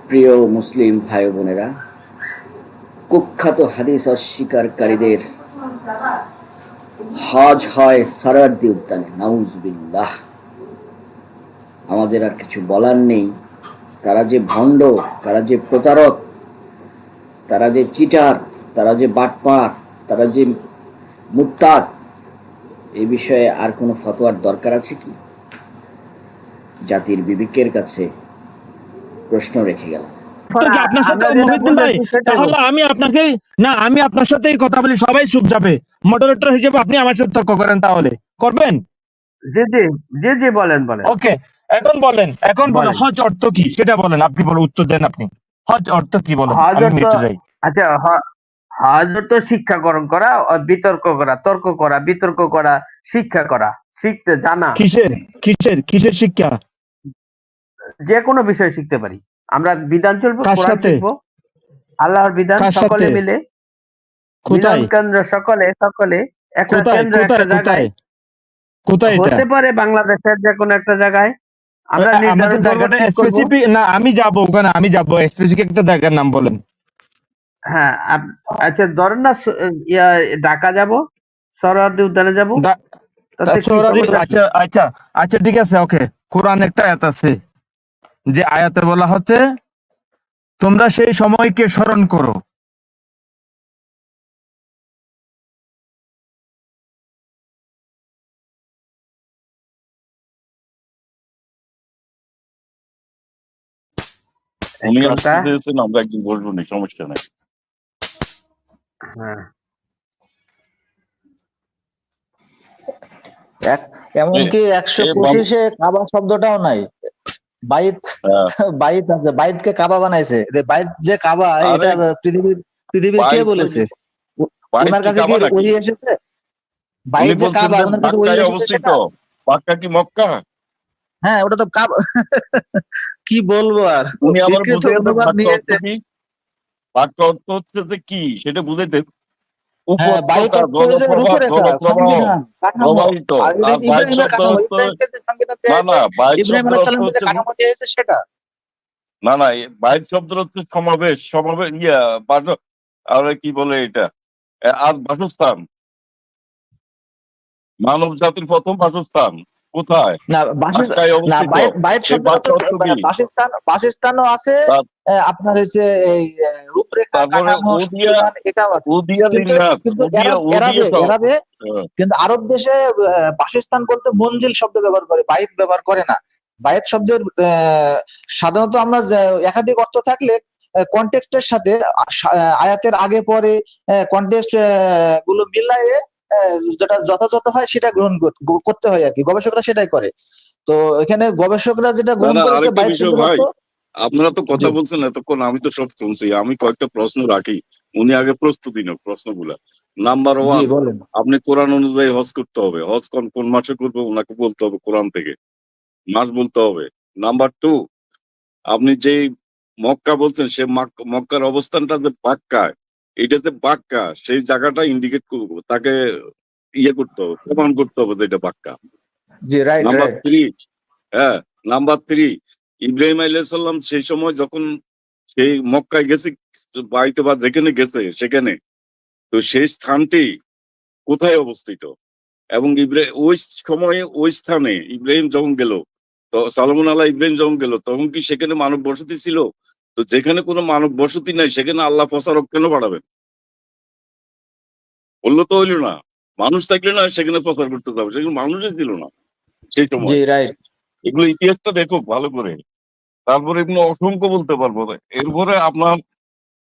প্রিয় মুসলিম ভাই বোনেরা, কুখ্যাত হাদিস অস্বীকারীদের হজ হয় সরওয়ার্দী উদ্যানে, নাউজুবিল্লাহ। আমাদের আর কিছু বলার নেই। তারা যে ভণ্ড, তারা যে প্রতারক, তারা যে চিটার, তারা যে বাটপার, তারা যে মুরতাদ, এই বিষয়ে আর কোনো ফতোয়ার দরকার আছে কি? জাতির বিবেকের কাছে প্রশ্ন রেখে গেলাম। আপনার সাথে মহিউদ্দিন ভাই, তাহলে আমি আপনার সাথেই কথা বলি, সবাই চুপ যাবে। মডারেটর হিসেবে আপনি আমার সাথে তর্ক করেন, তাহলে করবেন? জি জি জি জি, বলেন বলেন। ওকে, এখন বলেন হজ অর্থ কি সেটা বলেন। আপনি বলেন, উত্তর দেন আপনি। হজ অর্থ কি বলেন, হজ আমি অর্থ, মিটে যাই। আচ্ছা, হজ অর্থ শিক্ষাকরণ করা, বিতর্ক করা, তর্ক করা, বিতর্ক করা, শিক্ষা করা, শিখতে জানা। কিসের শিক্ষা? যে কোনো বিষয় শিখতে পারি আমরা। বিধান চলবো, কার কোরআন সাথে? শিখবো, আল্লাহর বিধান, কার সকলে সাথে? মিলে। কোথায়? মিলন কেন্দ্র, সকলে একটা কোথায় কেন্দ্র, একটা কোথায় জায়গায়। কোথায় এটা? হতে পারে বাংলাদেশের যে কোনো একটা জায়গায়। আমরা আমাকে নির্ধারণ করবো, জায়গাটা ঠিক করবো। স্পেসিফিক না, আমি যাব ওখানে, স্পেসিফিক একটা জায়গার নাম বলেন। হ্যাঁ, আচ্ছা ধরেন না, ঢাকা যাব, সরোয়ার্দী উদ্যানে যাব, তাতে কি সমস্যা কি? আচ্ছা আচ্ছা আচ্ছা, ঠিক আছে, ওকে। কোরআন একটা আয়াত আছে, যে আয়াতে বলা হচ্ছে তোমরা সেই সময়কে স্মরণ করো। উনি কোনটা? আসতে চেয়েছেন, আমরা একদিন বলবো না, সমস্যা নাই। হ্যাঁ, এমনকি এ 125-এ কাবা শব্দটাও নাই। বাইত আহ, বাইত আছে, বাইতকে কাবা বানাইছে। বাইত যে কাবা, আরে এটা পৃথিবীর কে বাইত বলেছে? বাইত ওনার কি কাছে কি কাবা নাকি? ওহী এসেছে? উনি বাইত যে বলছেন কাবা, যে ওনার কাছে ওহী বাক্কায় এসেছে অবস্থিত। সেটা? বাক্কা কি মক্কা? হ্যাঁ, ওটা তো কাবা। কি বলবো আর, উনি আবার বিকৃত বুঝে দেন অনুবাদ বাক্কা অর্থ নিয়েছে। কি। বাক্কা অর্থ হচ্ছে যে কি সেটা বুঝাইতে, হ্যাঁ, বাইত উপত্যকা, অর্থ হয়েছে জলপ্রবাহ, রূপরেখা, জলপ্রবাহ, সংবিধান, কাঠামো। প্রবাহিত। আর এটা আর বাইত ইব্রাহিমের শব্দ কাঠামো, হচ্ছে, ইব্রাহিমকে যে সংবিধান দেওয়া না হয়েছে, না, বাইত ইব্রাহিম শব্দের আলাইহিস অর্থ সালামকে যে হচ্ছে, কাঠামো দেওয়া হয়েছে সেটা। না না, বাইত শব্দ হচ্ছে সমাবেশ, সমাবেশ, আর কি বলে এটা, আর বাসস্থান, মানব জাতির প্রথম বাসস্থান কোথায়? না, বাক্কায় না, অবস্থিত। বাইত এই শব্দের অর্থ বাক্কা অর্থ কি? বাসস্থানও আছে। তার- আপনার হচ্ছে এই রূপরেখা, তারপরে কাঠামো, উদিয়া, সংবিধান, এটাও আছে। উদিয়া কিন্তু লিন্নাস, কিন্তু উদিয়া উদিয়া সব। এরাবে হ্যাঁ, কিন্তু আরব দেশে বাসস্থান বলতে মঞ্জিল শব্দ ব্যবহার করে, বাইত ব্যবহার করে না। বাইত শব্দের সাধারণত আমরা একাধিক অর্থ থাকলে কনটেক্সটের সাথে, আয়াতের আগে পরে কনটেক্সট গুলো মিলায়ে যেটা যথাযথ হয় সেটা গ্রহণ করতে হয় আর কি। গবেষকরা সেটাই করে। তো এখানে গবেষকরা যেটা না গ্রহণ না, করেছে আরেকটা বাইত বিষয় শব্দের ভাই, অর্থ। আপনারা তো কথা জি বলছেন এতক্ষণ, আমি তো সব শুনছি। আমি কয়েকটা প্রশ্ন রাখি, উনি আগে প্রস্তুতি নেন প্রশ্নগুলা। নাম্বার জি, ওয়ান, বলেন। আপনি কোরআন অনুযায়ী হজ করতে হবে। হজ কোন মাসে করবে ওনাকে বলতে হবে, কোরআন থেকে মাস বলতে হবে। নাম্বার টু, আপনি যেই মক্কা বলছেন, সে মক্কার অবস্থানটা যে বাক্কায়, এটা যে বাক্কা, সেই জায়গাটা ইন্ডিকেট করবো তাকে, ইয়ে করতে হবে, প্রমাণ করতে হবে যে এটা বাক্কা। জি, রাইট নাম্বার রাইট। থ্রি, হ্যাঁ, নাম্বার থ্রি, ইব্রাহিম আলাইহিস সালাম সেই সময় যখন সেই মক্কায় গেছে, বাড়িতে বা যেখানে গেছে সেখানে, তো সেই স্থানটি কোথায় অবস্থিত, এবং ওই সময়ে ওই স্থানে ইব্রাহিম যখন গেল, তো সালমন আল্লাহ ইব্রাহিম যখন গেল, তখন কি সেখানে মানব বসতি ছিল? তো যেখানে কোনো মানব বসতি নাই সেখানে আল্লাহ প্রচারক কেন বাড়াবেন? বললো তো হইলো না। মানুষ থাকলে না সেখানে প্রচার করতে যাবে, সেখানে মানুষই ছিল না সেই জি, সময়। রাইট। এগুলো ইতিহাসটা দেখো ভালো করে, তারপরে এগুলো অসংখ্য বলতে পারবো। এরপরে আপনার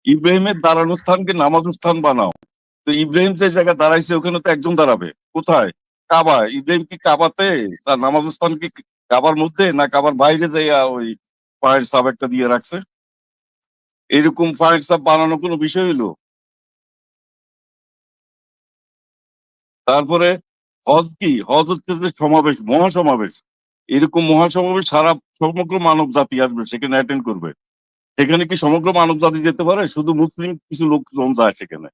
ইব্রাহিমের দাঁড়ানোর স্থানকে নামাজ স্থান বানাও। তো ইব্রাহিম যে জায়গায় দাঁড়াইছে ওখানে তো একজন দাঁড়াবে কোথায়? কাবায়। ইব্রাহিম কি কাবাতে তার নামাজ স্থান কি কাবার মধ্যে, না কাবার বাইরে যাইয়া ওই পায়ের সাপ একটা দিয়ে রাখছে? এরকম পায়ের সাপ বানানো কোনো বিষয় হইলো? তারপরে হজ কি? হজ হচ্ছে যে সমাবেশ, মহাসমাবেশ। এরকম মহাসমাবেশ সারা সমগ্র মানব জাতি আসবে, সেখানে অ্যাটেন্ড করবে। সেখানে কি সমগ্র মানব জাতি যেতে পারে? শুধু মুসলিম কিছু লোকজন যায় সেখানে।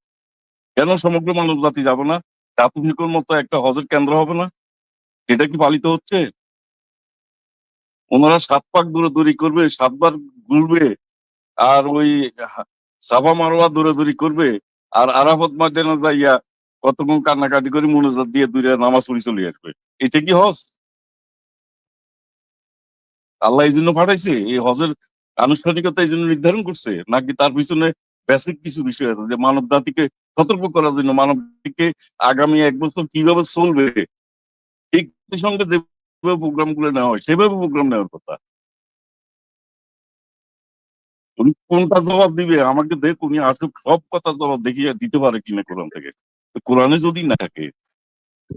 কেন সমগ্র মানব জাতি যাবে না? জাতির মতো একটা হজের কেন্দ্র হবে না? সেটা কি পালিত হচ্ছে? ওনারা 7 পাক দৌড়াদৌড়ি করবে, 7 বার ঘুরবে, আর ওই সাফা মারোয়া দৌড়াদৌড়ি করবে, আর আরাফাত ময়দানে যাইয়া কতক্ষণ কান্নাকাটি করে মোনাজাত দিয়ে দূরে নামাজ পড়ি চলে আসবে। এটা কি হজ? আল্লাহ এই জন্য পাঠাইছে? এই হজের আনুষ্ঠানিকতা এই জন্য নির্ধারণ করছে, নাকি তার পিছনে বেসিক কিছু বিষয় আছে যে মানব জাতিকে সতর্ক করার জন্য, মানব জাতিকে আগামী 1 বছর কিভাবে চলবে ঠিক সঙ্গে যেভাবে প্রোগ্রাম গুলো নেওয়া হয় সেভাবে প্রোগ্রাম নেওয়ার কথা। উনি কোনটা জবাব দিবে আমাকে দেখ, উনি আসলে সব কথা জবাব দেখিয়ে দিতে পারে কিনা কোরআন থেকে। তো কোরআনে যদি না থাকে